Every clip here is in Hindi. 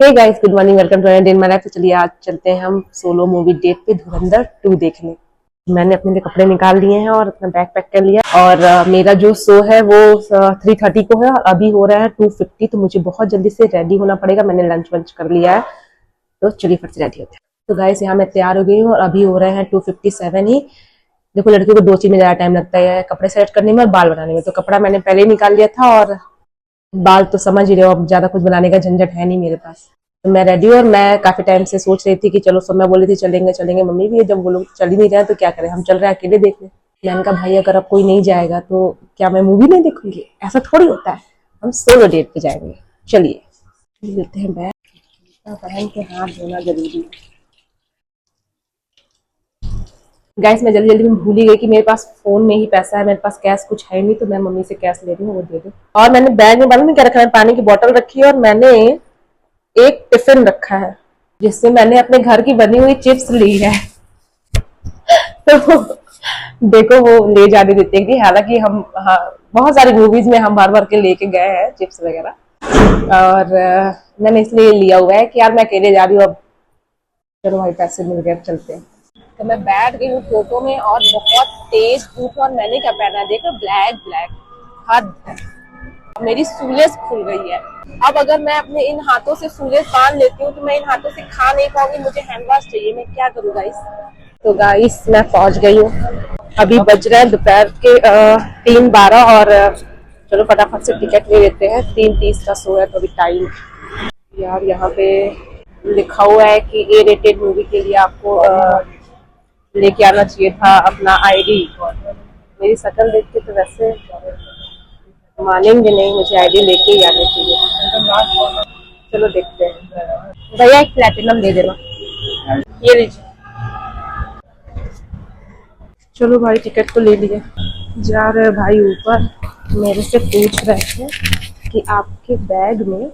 Hey guys, good morning, welcome to day in my life. तो चलिए आज चलते हैं हम सोलो मूवी डेट पे धुरंधर 2 देखने। मैंने अपने लिए कपड़े निकाल लिए हैं और अपना बैग पैक कर लिया। और मेरा जो शो है वो 3:30 को है और अभी हो रहा है 2:50। तो मुझे बहुत जल्दी से रेडी होना पड़ेगा। मैंने लंच वंच कर लिया है, तो चलिए फट से रेडी होते हैं। तो गाइस यहाँ मैं तैयार हो गई हूँ और अभी हो रहे हैं 2:57 ही। देखो लड़कियों को दो चीज में ज्यादा टाइम लगता है, कपड़े सेलेक्ट करने में और बाल बनाने में। तो कपड़ा मैंने पहले ही निकाल लिया था और बाल तो समझ ही रहे हो, अब ज्यादा कुछ बनाने का झंझट है नहीं मेरे पास। तो मैं रेडी हूँ और मैं काफी टाइम से सोच रही थी कि चलो, सब मैं बोली थी चलेंगे चलेंगे, मम्मी भी जब वो लोग चल ही नहीं रहे तो क्या करें, हम चल रहे हैं अकेले देखने। मैंने कहा भाई अगर अब कोई नहीं जाएगा तो क्या मैं मूवी नहीं देखूंगी? ऐसा थोड़ी होता है, हम सोलो डेट पे जाएंगे। चलिए लेते हैं बैग, पहन के हाथ धोना जरूरी है। गाइस मैं जल्दी जल्दी में भूल ही गई कि मेरे पास फोन में ही पैसा है, मेरे पास कैश कुछ है नहीं। तो मैं मम्मी से कैश ले रही हूँ, वो दे दो। और मैंने बैग में मालूम नहीं क्या रखा है, पानी की बोतल रखी है और मैंने एक टिफिन रखा है जिससे मैंने अपने घर की बनी हुई चिप्स ली है। तो देखो वो ले जाने देते हैं कि हालांकि हम बहुत सारी मूवीज में हम बार बार के लेके गए हैं चिप्स वगैरह। और मैंने इसलिए लिया हुआ है कि यार मैं अकेले जा रही हूँ, अब चलो भाई पैसे मिल गए, चलते हैं। तो मैं बैठ गई हूँ टोटो में और बहुत तेज धूप। और मैंने क्या पहना है देखो, ब्लैक ब्लैक हद है। मेरी सूलेस खुल गई है। अब अगर मैं अपने इन हाथों से सूलेस बांध लेती हूँ तो मैं इन हाथों से खा नहीं पाऊंगी, मुझे हैंड वॉश चाहिए। मैं क्या करूँ गाइस? तो गाइस मैं पहुंच गई हूँ, अभी बज रहे हैं दोपहर के 3:12 और चलो फटाफट से टिकट ले लेते हैं। 3:30 का शो है तो अभी टाइम। यार यहाँ पे लिखा हुआ है कि ए रेटेड मूवी के लिए आपको लेके आना चाहिए था अपना आईडी। मेरी शक्ल देख के तो वैसे मानेंगे नहीं, मुझे आईडी लेके ही आने चाहिए। चलो देखते हैं। भैया एक प्लेटिनम दे देना, ये लीजिए। चलो भाई टिकट तो ले लिए। जा रहे भाई ऊपर, मेरे से पूछ रहे थे कि आपके बैग में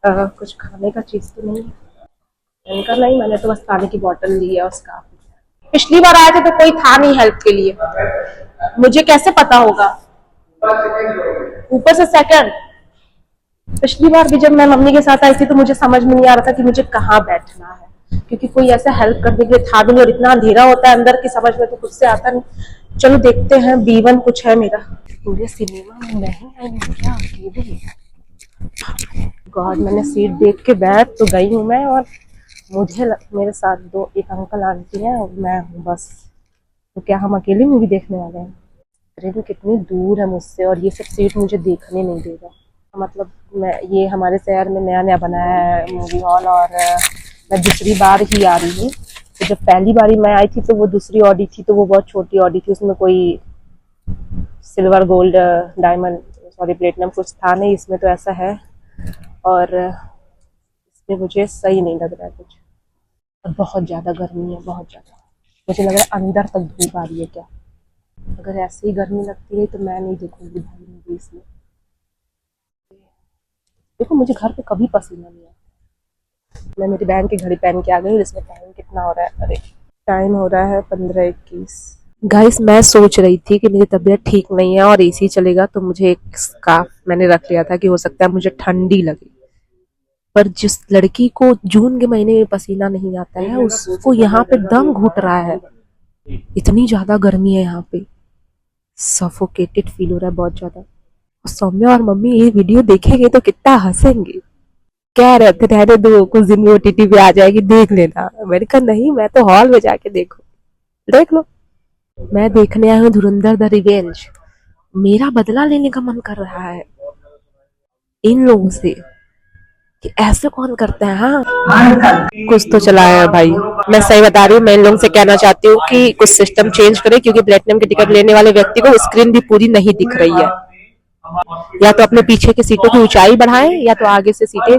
कुछ खाने का चीज तो नहीं है? इनका नहीं, मैंने तो बस पानी की बोतल ली है उसका। पिछली बार आए थे तो कोई था नहीं हेल्प के लिए, मुझे कैसे पता होगा? ऊपर से सेकंड। पिछली बार भी जब मैं मम्मी के साथ आई थी तो मुझे समझ में नहीं आ रहा था कि मुझे कहाँ बैठना है, क्योंकि कोई ऐसा हेल्प करने के लिए था भी नहीं और इतना अंधेरा होता है अंदर की समझ में तो खुद से आता नहीं। चलो देखते हैं। B1 कुछ है मेरा। पूरे सिनेमा में नहीं आई हूँ क्या अकेले? गॉड, मैंने सीट देख के बैठ तो गई हूँ मैं और मेरे साथ एक अंकल आंटी हैं और मैं हूँ बस। तो क्या हम अकेले मूवी देखने वाले हैं? ट्रेन कितनी दूर है मुझसे और ये सब सीट मुझे देखने नहीं देगा। मतलब ये हमारे शहर में नया नया बनाया है मूवी हॉल और मैं दूसरी बार ही आ रही हूँ। तो जब पहली बारी मैं आई थी तो वो दूसरी ऑडी थी, तो वो बहुत छोटी ऑडी थी, उसमें कोई silver gold diamond sorry platinum कुछ था नहीं। इसमें तो ऐसा है और इसमें मुझे सही नहीं लग रहा है कुछ। और बहुत ज्यादा गर्मी है, बहुत ज्यादा। मुझे लग रहा है अंदर तक धूप आ रही है क्या? अगर ऐसे ही गर्मी लगती है तो मैं नहीं देखूंगी भाई मूवी इसमें। देखो मुझे घर पे कभी पसीना नहीं आता। मैं मेरी बहन की घड़ी पहन के आ गई जिसमें टाइम कितना हो रहा है, अरे टाइम हो रहा है 15:21। गाइस मैं सोच रही थी कि मेरी तबीयत ठीक नहीं है और एसी चलेगा तो मुझे एक स्कार्फ मैंने रख लिया था कि हो सकता है मुझे ठंडी लगे। पर जिस लड़की को जून के महीने में पसीना नहीं आता है उसको यहाँ पे दम घुट रहा है। इतनी ज्यादा गर्मी है यहाँ पे, सफोकेटेड फील हो रहा है बहुत ज्यादा। सौम्या और मम्मी ये वीडियो देखेंगे तो कितना हंसेंगे। कह रहे थे रहने दो, कुछ दिन में OTT पे आ जाएगी देख लेना। मैंने कहा नहीं, मैं तो हॉल में जाके देखो, देख लो। मैं देखने आई हूँ धुरंधर द रिवेंज। मेरा बदला लेने का मन कर रहा है इन लोगों से कि ऐसे कौन करते हैं। हाँ कुछ तो चला है भाई। मैं सही बता रही हूँ, मैं इन लोगों से कहना चाहती हूँ कि कुछ सिस्टम चेंज करे, क्योंकि प्लेटिनम की टिकट लेने वाले व्यक्ति को स्क्रीन भी पूरी नहीं दिख रही है। या तो अपने पीछे की सीटों की ऊंचाई बढ़ाएं या तो आगे से सीटें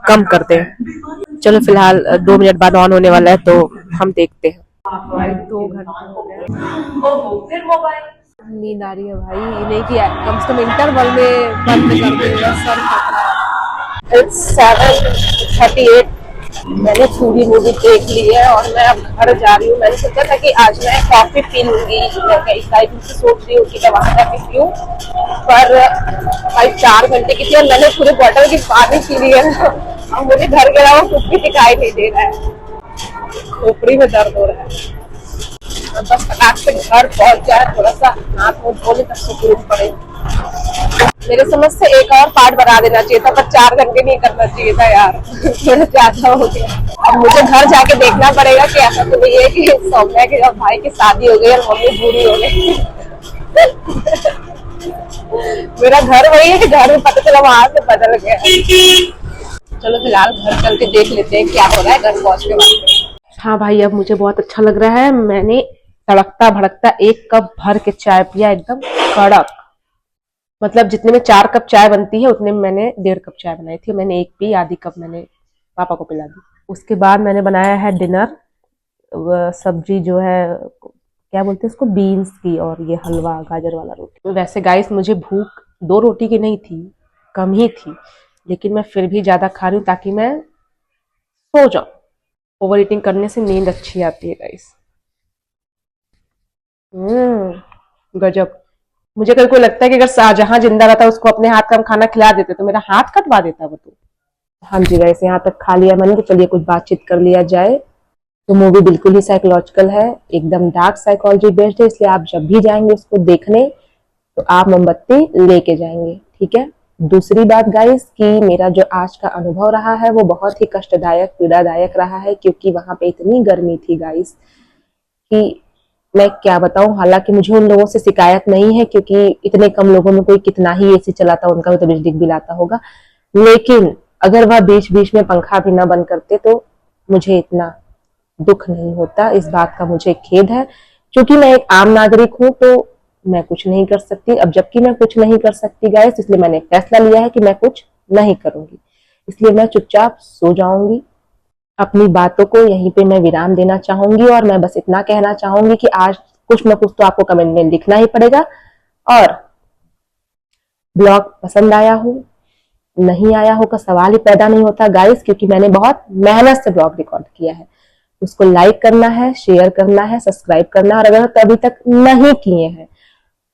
कम कर दें। चलो फिलहाल 2 मिनट बाद ऑन होने वाला है तो हम देखते हैं। 2 घंटे हो गए, नींद आ रही है भाई। नहीं किया कम से कम इंटरवल में बंद कर देगा सर। It's 7:38 मैंने पूरी मूवी देख ली है और मैं अब घर जा रही हूँ। मैंने सोचा था कि आज मैं कॉफी पी लूंगी, मैं कई दिन से सोच रही हूँ कि मैं वहां जाके पीऊँ, पर भाई 4 घंटे की थी और मैंने पूरे बॉटल की पानी पी ली है। अब मुझे घर गया हुआ कुछ भी दिखाई नहीं दे रहा है, खोपड़ी में दर्द हो रहा है। अब बस फटाक से घर पहुंच जाए, थोड़ा सा हाथ मुंह धो ले तब सुकून पड़े। मेरे समझ से एक और पार्ट बना देना चाहिए था, पर 4 घंटे नहीं करना चाहिए था यार। थोड़ा ज्यादा हो गया। अब मुझे घर जाके देखना पड़ेगा कि ऐसा तो नहीं है कि सौम्या के भाई की शादी हो गई और मम्मी बूढ़ी हो गई। मेरा घर वही है कि घर में पता चला वहां से बदल गया। चलो फिलहाल घर चल के देख लेते हैं क्या हो रहा है घर पहुंच के बाद। हाँ भाई, अब मुझे बहुत अच्छा लग रहा है। मैंने तड़कता भड़कता 1 कप भर के चाय पिया, एकदम कड़क। मतलब जितने में 4 कप चाय बनती है उतने में मैंने 1.5 कप चाय बनाई थी। मैंने 1 पी, आधी कप मैंने पापा को पिला दी। उसके बाद मैंने बनाया है डिनर। सब्जी जो है, क्या बोलते हैं उसको, बीन्स की, और ये हलवा गाजर वाला रोटी। वैसे गाइस मुझे भूख 2 रोटी की नहीं थी, कम ही थी, लेकिन मैं फिर भी ज्यादा खा रही हूँ ताकि मैं सो जाऊं। ओवर ईटिंग करने से नींद अच्छी आती है गाइस। गजब। मुझे कभी कोई लगता है कि अगर शाहजहां जिंदा रहता उसको अपने हाथ का हम खाना खिला देते तो मेरा हाथ कटवा देता वो तो। हाँ जी गाइस, यहाँ तक खा लिया मैंने, तो चलिए कुछ बातचीत कर लिया जाए। तो मूवी बिल्कुल ही साइकोलॉजिकल है, एकदम डार्क साइकोलॉजी बेस्ड है, इसलिए आप जब भी जाएंगे उसको देखने तो आप मोमबत्ती लेके जाएंगे, ठीक है। दूसरी बात गाइस कि मेरा जो आज का अनुभव रहा है वो बहुत ही कष्टदायक, पीड़ादायक रहा है, क्योंकि वहां पे इतनी गर्मी थी गाइस कि मैं क्या बताऊं। हालांकि मुझे उन लोगों से शिकायत नहीं है, क्योंकि इतने कम लोगों में कोई कितना ही एसी चलाता, उनका भी तो बिजली बिल आता होगा। लेकिन अगर वह बीच बीच में पंखा भी ना बंद करते तो मुझे इतना दुख नहीं होता। इस बात का मुझे खेद है, क्योंकि मैं एक आम नागरिक हूं तो मैं कुछ नहीं कर सकती। अब जबकि मैं कुछ नहीं कर सकती गाइस, इसलिए मैंने फैसला लिया है कि मैं कुछ नहीं करूंगी। इसलिए मैं चुपचाप सो जाऊंगी। अपनी बातों को यहीं पे मैं विराम देना चाहूंगी, और मैं बस इतना कहना चाहूंगी कि आज कुछ न कुछ तो आपको कमेंट में लिखना ही पड़ेगा। और ब्लॉग पसंद आया हो, नहीं आया हो का सवाल ही पैदा नहीं होता गाइस, क्योंकि मैंने बहुत मेहनत से ब्लॉग रिकॉर्ड किया है। उसको लाइक करना है, शेयर करना है, सब्सक्राइब करना है, और अगर अभी तक नहीं किए हैं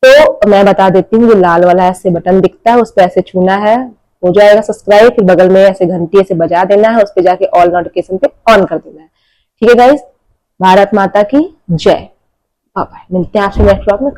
तो मैं बता देती हूँ, जो लाल वाला ऐसे बटन दिखता है उस पर ऐसे छूना है, हो जाएगा सब्सक्राइब। फिर बगल में ऐसे घंटी ऐसे बजा देना है, उस पर जाके ऑल नोटिफिकेशन पे ऑन कर देना है, ठीक है गाइस। भारत माता की जय। बाय बाय, मिलते हैं आपसे नेक्स्ट ब्लॉग में।